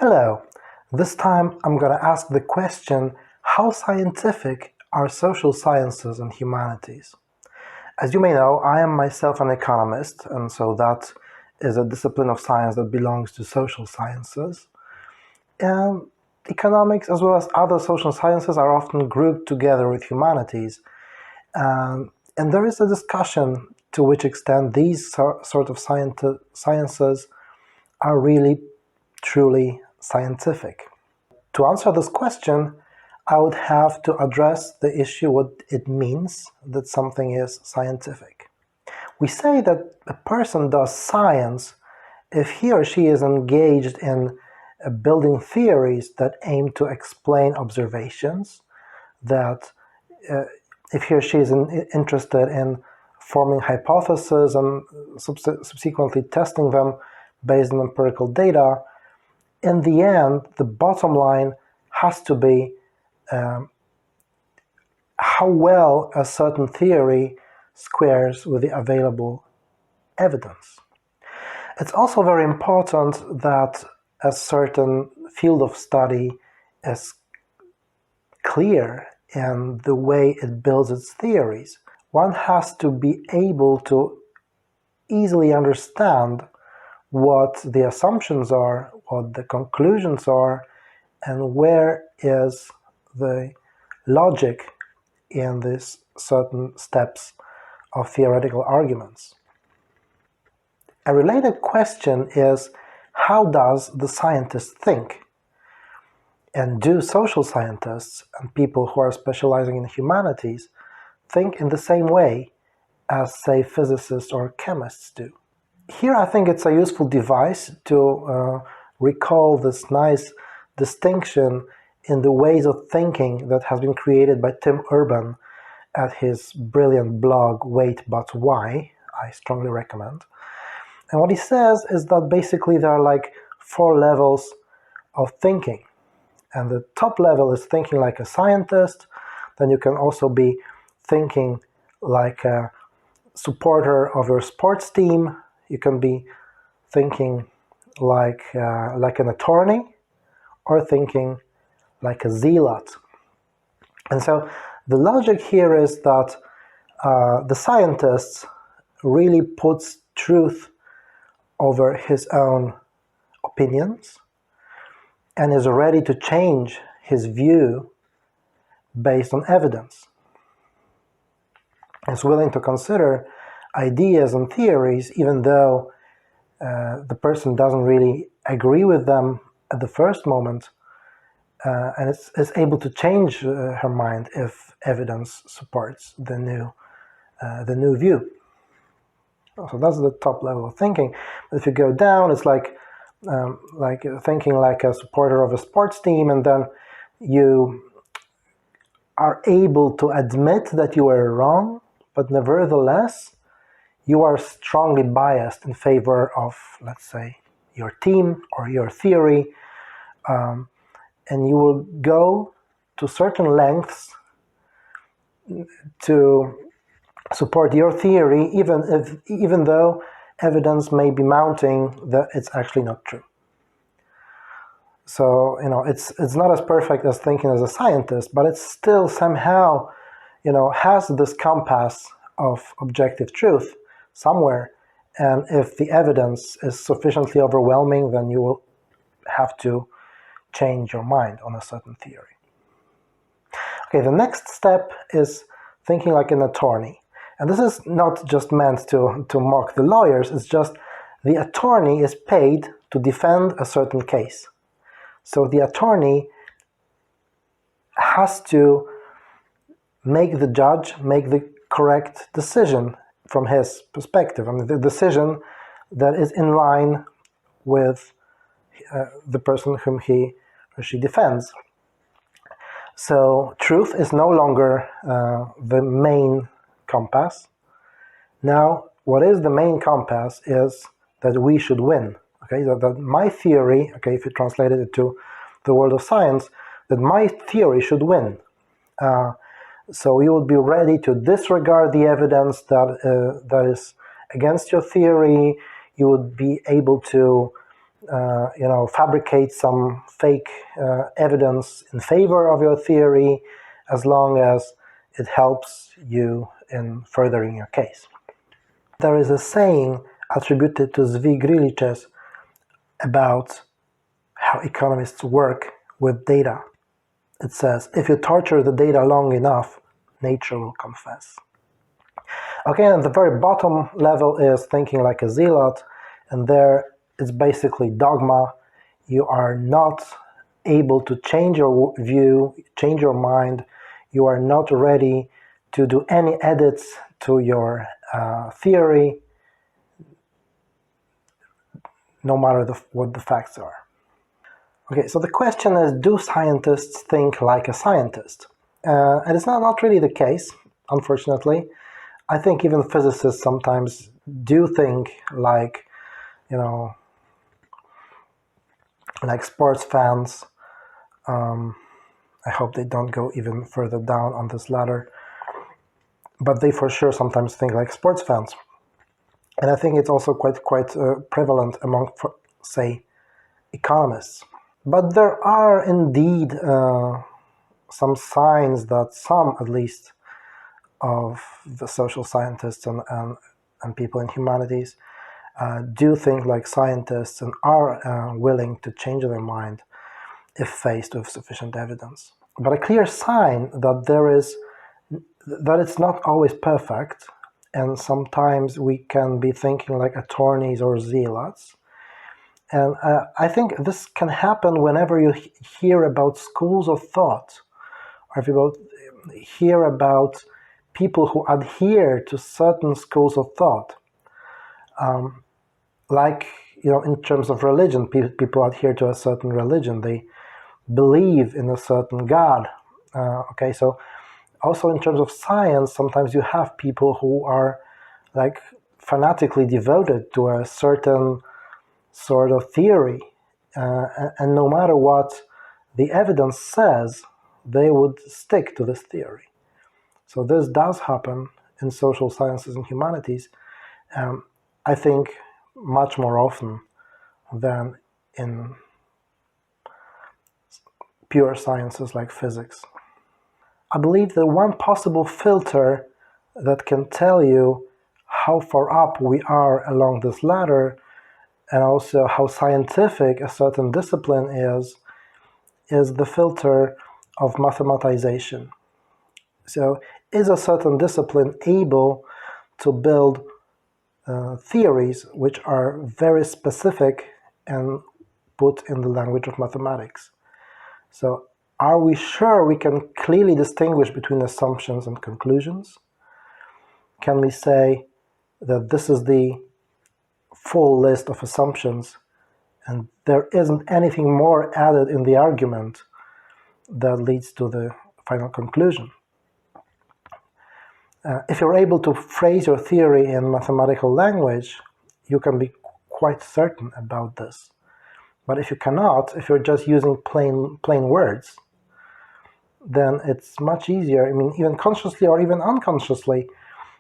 Hello, this time I'm going to ask the question, how scientific are social sciences and humanities? As you may know, I am myself an economist, and so that is a discipline of science that belongs to social sciences. And economics, as well as other social sciences, are often grouped together with humanities. And there is a discussion to which extent these sort of sciences are really, truly scientific. To answer this question, I would have to address the issue what it means that something is scientific. We say that a person does science if he or she is engaged in building theories that aim to explain observations, that if he or she is interested in forming hypotheses and subsequently testing them based on empirical data. In the end, the bottom line has to be how well a certain theory squares with the available evidence. It's also very important that a certain field of study is clear in the way it builds its theories. One has to be able to easily understand what the assumptions are, what the conclusions are, and where is the logic in these certain steps of theoretical arguments. A related question is, how does the scientist think? And do social scientists and people who are specializing in humanities think in the same way as, say, physicists or chemists do? Here I think it's a useful device to recall this nice distinction in the ways of thinking that has been created by Tim Urban at his brilliant blog, Wait But Why, I strongly recommend. And what he says is that basically there are like 4 levels of thinking. And the top level is thinking like a scientist. Then you can also be thinking like a supporter of your sports team. You can be thinking like an attorney, or thinking like a zealot. And so the logic here is that the scientist really puts truth over his own opinions and is ready to change his view based on evidence. Is willing to consider ideas and theories even though the person doesn't really agree with them at the first moment, and is able to change her mind if evidence supports the new view. So that's the top level of thinking. But if you go down, it's like thinking like a supporter of a sports team, and then you are able to admit that you were wrong, but nevertheless, you are strongly biased in favor of, let's say, your team or your theory, and you will go to certain lengths to support your theory, even though evidence may be mounting that it's actually not true. So, it's not as perfect as thinking as a scientist, but it's still somehow, has this compass of objective truth somewhere. And if the evidence is sufficiently overwhelming, then you will have to change your mind on a certain theory. Okay, the next step is thinking like an attorney. And this is not just meant to mock the lawyers, it's just the attorney is paid to defend a certain case. So the attorney has to make the judge make the correct decision from his perspective. I mean, the decision that is in line with the person whom he or she defends. So truth is no longer the main compass. Now, what is the main compass is that we should win. Okay, that my theory, okay, if you translated it to the world of science, that my theory should win. So you would be ready to disregard the evidence that is against your theory. You would be able to fabricate some fake evidence in favor of your theory, as long as it helps you in furthering your case. There is a saying attributed to Zvi Griliches about how economists work with data. It says, if you torture the data long enough, nature will confess. Okay, and the very bottom level is thinking like a zealot, and there it's basically dogma. You are not able to change your view, change your mind. You are not ready to do any edits to your theory, no matter what the facts are. Okay, so the question is, do scientists think like a scientist? And it's not really the case, unfortunately. I think even physicists sometimes do think like, like sports fans. I hope they don't go even further down on this ladder. But they for sure sometimes think like sports fans. And I think it's also quite prevalent among, say, economists. But there are indeed some signs that some, at least, of the social scientists and people in humanities do think like scientists and are willing to change their mind if faced with sufficient evidence. But a clear sign that it's not always perfect, and sometimes we can be thinking like attorneys or zealots. And I think this can happen whenever you hear about schools of thought, or if you hear about people who adhere to certain schools of thought. Like, in terms of religion, people adhere to a certain religion. They believe in a certain God. Okay, so also in terms of science, sometimes you have people who are like fanatically devoted to a certain sort of theory, and no matter what the evidence says, they would stick to this theory. So this does happen in social sciences and humanities, I think much more often than in pure sciences like physics. I believe that one possible filter that can tell you how far up we are along this ladder, and also how scientific a certain discipline is the filter of mathematization. So is a certain discipline able to build theories which are very specific and put in the language of mathematics? So are we sure we can clearly distinguish between assumptions and conclusions? Can we say that this is the full list of assumptions and there isn't anything more added in the argument that leads to the final conclusion? If you're able to phrase your theory in mathematical language, you can be quite certain about this. But if you cannot, if you're just using plain words, then it's much easier, even consciously or even unconsciously,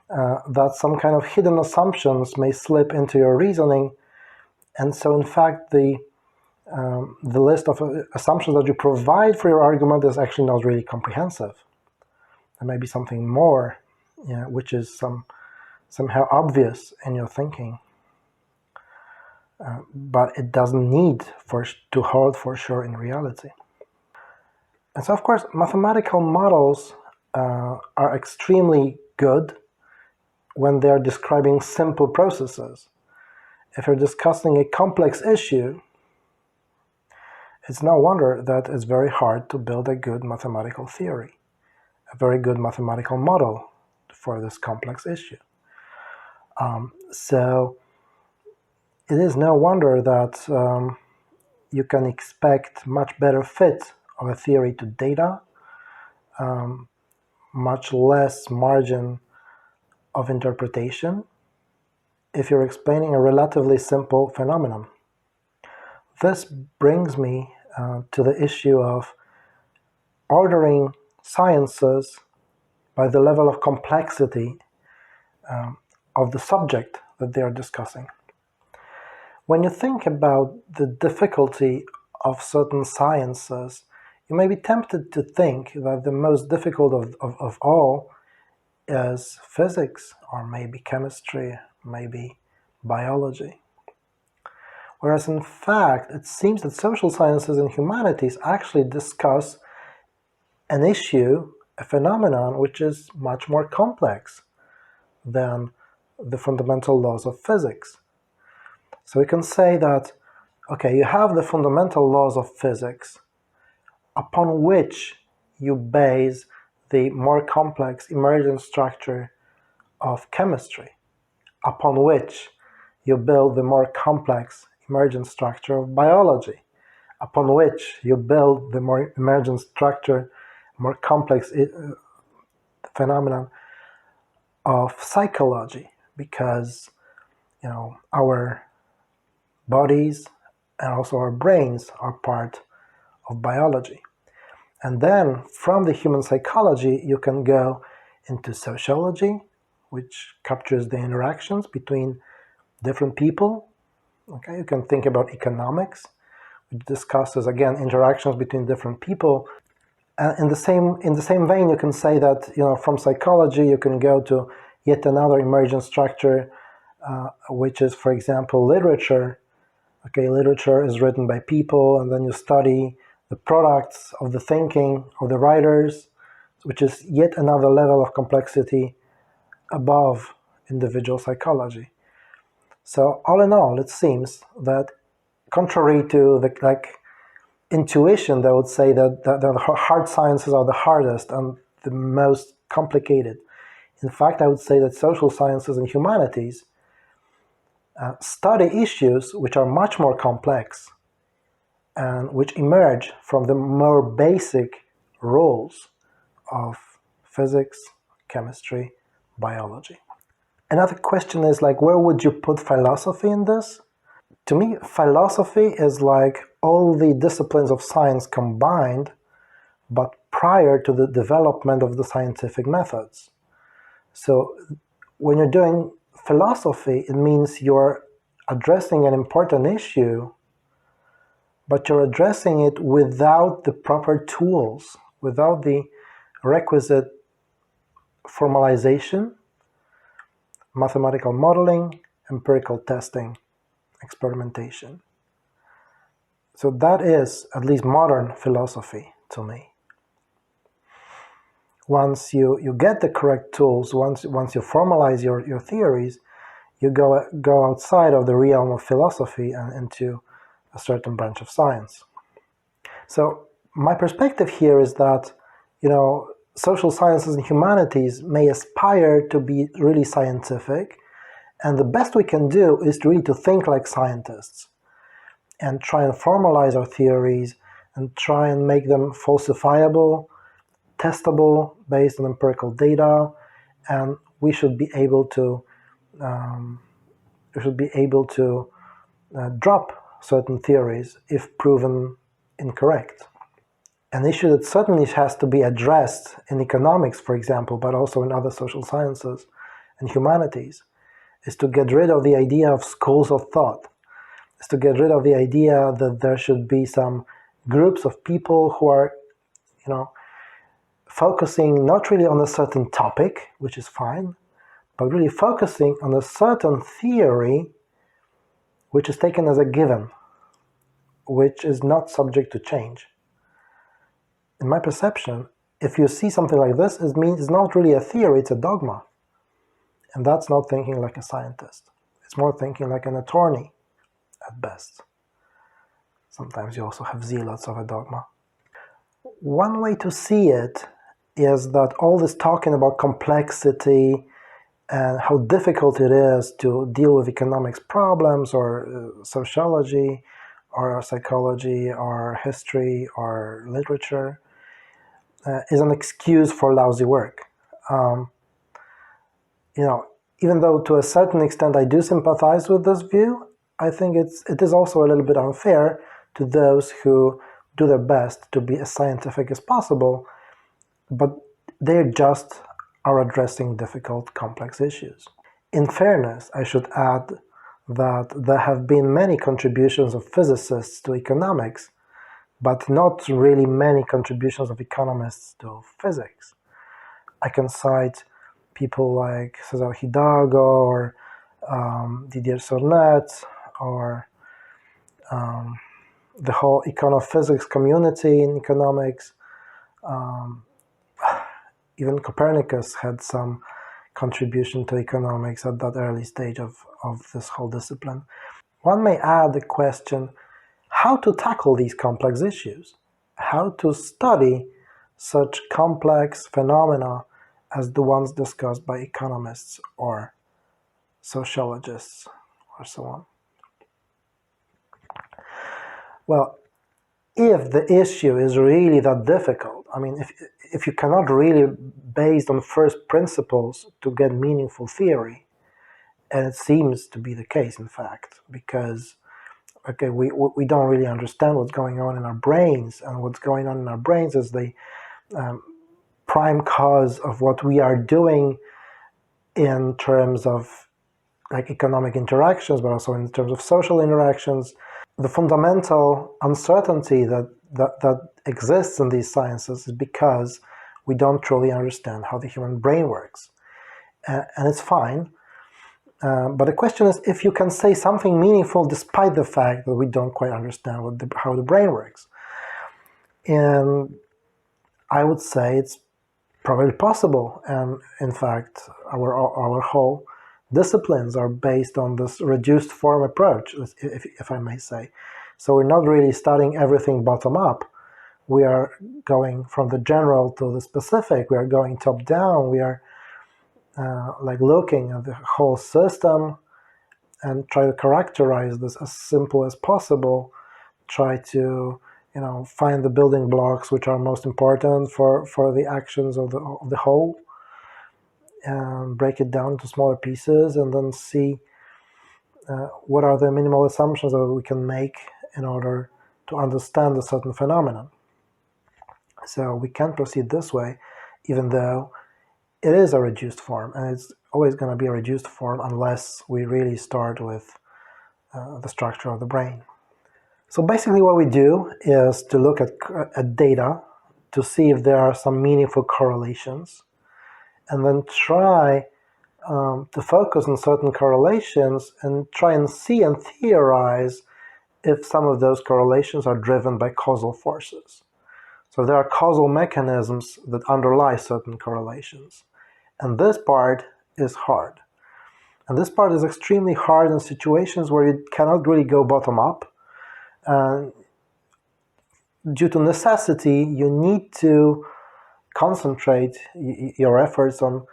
that some kind of hidden assumptions may slip into your reasoning. And so, in fact, the list of assumptions that you provide for your argument is actually not really comprehensive. There may be something more, which is somehow obvious in your thinking, but it doesn't need to hold for sure in reality. And so, of course, mathematical models are extremely good when they're describing simple processes. If you're discussing a complex issue, it's no wonder that it's very hard to build a good mathematical theory, a very good mathematical model for this complex issue. So it is no wonder that you can expect much better fit of a theory to data, much less margin of interpretation if you're explaining a relatively simple phenomenon. This brings me to the issue of ordering sciences by the level of complexity of the subject that they are discussing. When you think about the difficulty of certain sciences, you may be tempted to think that the most difficult of all is physics, or maybe chemistry, maybe biology. Whereas in fact, it seems that social sciences and humanities actually discuss an issue, a phenomenon, which is much more complex than the fundamental laws of physics. So we can say that, okay, you have the fundamental laws of physics upon which you base the more complex emergent structure of chemistry, upon which you build the more complex emergent structure of biology, upon which you build the more emergent structure, more complex phenomenon of psychology, because our bodies and also our brains are part of biology. And then from the human psychology, you can go into sociology, which captures the interactions between different people. Okay, you can think about economics, which discusses again interactions between different people. And in the same vein, you can say that from psychology you can go to yet another emergent structure, which is, for example, literature. Okay, literature is written by people, and then you study the products of the thinking of the writers, which is yet another level of complexity above individual psychology. So all in all, it seems that contrary to the intuition that would say that the hard sciences are the hardest and the most complicated, in fact, I would say that social sciences and humanities study issues which are much more complex and which emerge from the more basic rules of physics, chemistry, biology. Another question is where would you put philosophy in this? To me, philosophy is like all the disciplines of science combined, but prior to the development of the scientific methods. So when you're doing philosophy, it means you're addressing an important issue, but you're addressing it without the proper tools, without the requisite formalization, mathematical modeling, empirical testing, experimentation. So that is at least modern philosophy to me. Once you get the correct tools, once you formalize your theories, you go outside of the realm of philosophy and into a certain branch of science. So my perspective here is that, social sciences and humanities may aspire to be really scientific, and the best we can do is really to think like scientists and try and formalize our theories and try and make them falsifiable, testable based on empirical data, and we should be able to drop certain theories if proven incorrect. An issue that certainly has to be addressed in economics, for example, but also in other social sciences and humanities, is to get rid of the idea of schools of thought, is to get rid of the idea that there should be some groups of people who are, focusing not really on a certain topic, which is fine, but really focusing on a certain theory which is taken as a given, which is not subject to change. In my perception, if you see something like this, it means it's not really a theory, it's a dogma. And that's not thinking like a scientist. It's more thinking like an attorney, at best. Sometimes you also have zealots of a dogma. One way to see it is that all this talking about complexity and how difficult it is to deal with economics problems or sociology or psychology or history or literature is an excuse for lousy work. Even though to a certain extent I do sympathize with this view, I think it is also a little bit unfair to those who do their best to be as scientific as possible, but they just are addressing difficult, complex issues. In fairness, I should add that there have been many contributions of physicists to economics, but not really many contributions of economists to physics. I can cite people like Cesar Hidalgo or Didier Sornet, or the whole econophysics community in economics. Even Copernicus had some contribution to economics at that early stage of this whole discipline. One may add the question, how to tackle these complex issues? How to study such complex phenomena as the ones discussed by economists or sociologists or so on? Well, if the issue is really that difficult, I mean, if you cannot really, based on first principles, to get meaningful theory, and it seems to be the case, in fact, because okay, we don't really understand what's going on in our brains, and what's going on in our brains is the prime cause of what we are doing in terms of like economic interactions, but also in terms of social interactions. The fundamental uncertainty that exists in these sciences is because we don't truly understand how the human brain works. And it's fine. But the question is if you can say something meaningful despite the fact that we don't quite understand how the brain works. And I would say it's probably possible. And in fact, our whole disciplines are based on this reduced form approach, if I may say. So we're not really studying everything bottom up. We are going from the general to the specific. We are going top down. We are like looking at the whole system and try to characterize this as simple as possible. Try to find the building blocks which are most important for the actions of the whole, and break it down into smaller pieces, and then see what are the minimal assumptions that we can make in order to understand a certain phenomenon. So we can proceed this way, even though it is a reduced form, and it's always going to be a reduced form unless we really start with the structure of the brain. So basically what we do is to look at data to see if there are some meaningful correlations, and then try to focus on certain correlations and try and see and theorize if some of those correlations are driven by causal forces. So there are causal mechanisms that underlie certain correlations. And this part is hard. And this part is extremely hard in situations where you cannot really go bottom up. Due to necessity, you need to concentrate your efforts on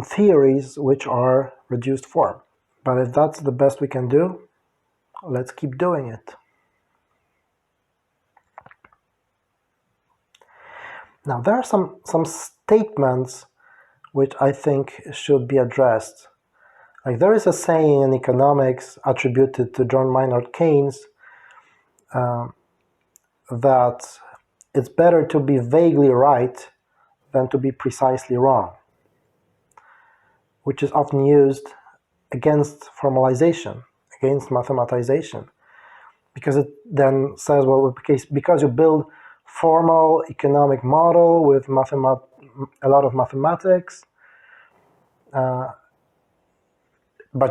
theories which are reduced form. But if that's the best we can do, let's keep doing it. Now, there are some statements which I think should be addressed. Like there is a saying in economics attributed to John Maynard Keynes that it's better to be vaguely right than to be precisely wrong, which is often used against formalization, against mathematization, because it then says, well, because you build formal economic model with a lot of mathematics, but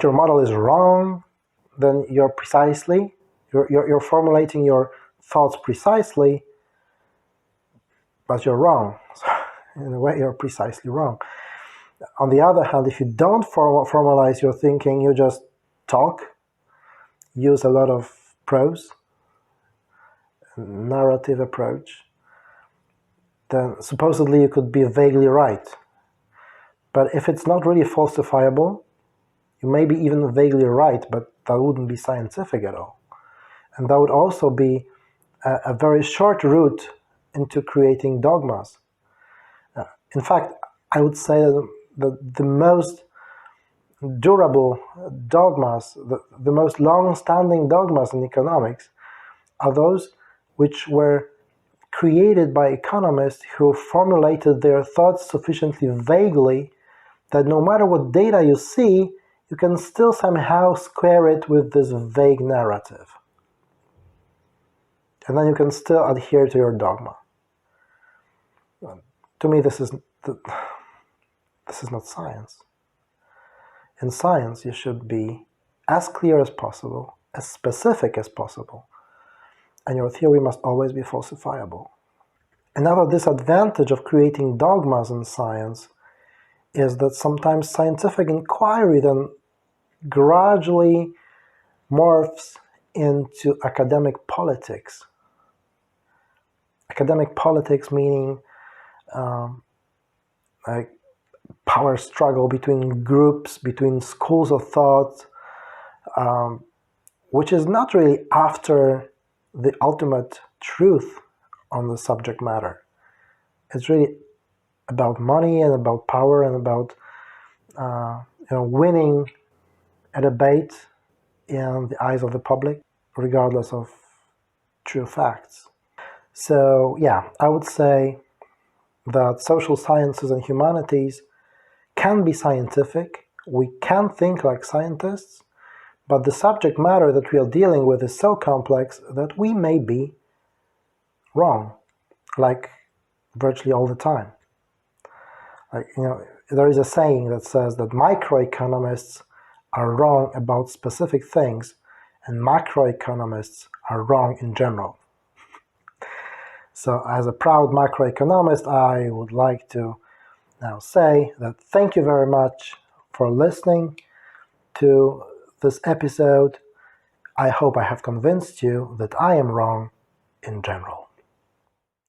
your model is wrong, then you're formulating your thoughts precisely, but you're wrong. So in a way, you're precisely wrong. On the other hand, if you don't formalize your thinking, you just talk, use a lot of prose, narrative approach, then supposedly you could be vaguely right. But if it's not really falsifiable, you may be even vaguely right, but that wouldn't be scientific at all. And that would also be a very short route into creating dogmas. In fact, I would say that the most durable dogmas, the most long-standing dogmas in economics are those which were created by economists who formulated their thoughts sufficiently vaguely that no matter what data you see, you can still somehow square it with this vague narrative. And then you can still adhere to your dogma. To me, this is not science. In science, you should be as clear as possible, as specific as possible, and your theory must always be falsifiable. Another disadvantage of creating dogmas in science is that sometimes scientific inquiry then gradually morphs into academic politics. Academic politics meaning like power struggle between groups, between schools of thought, which is not really after the ultimate truth on the subject matter. It's really about money and about power and about winning a debate in the eyes of the public, regardless of true facts. So yeah, I would say that social sciences and humanities can be scientific. We can think like scientists, but the subject matter that we are dealing with is so complex that we may be wrong, like virtually all the time. Like, there is a saying that says that microeconomists are wrong about specific things and macroeconomists are wrong in general. So as a proud macroeconomist, I would like to now say that thank you very much for listening to this episode. I hope I have convinced you that I am wrong in general.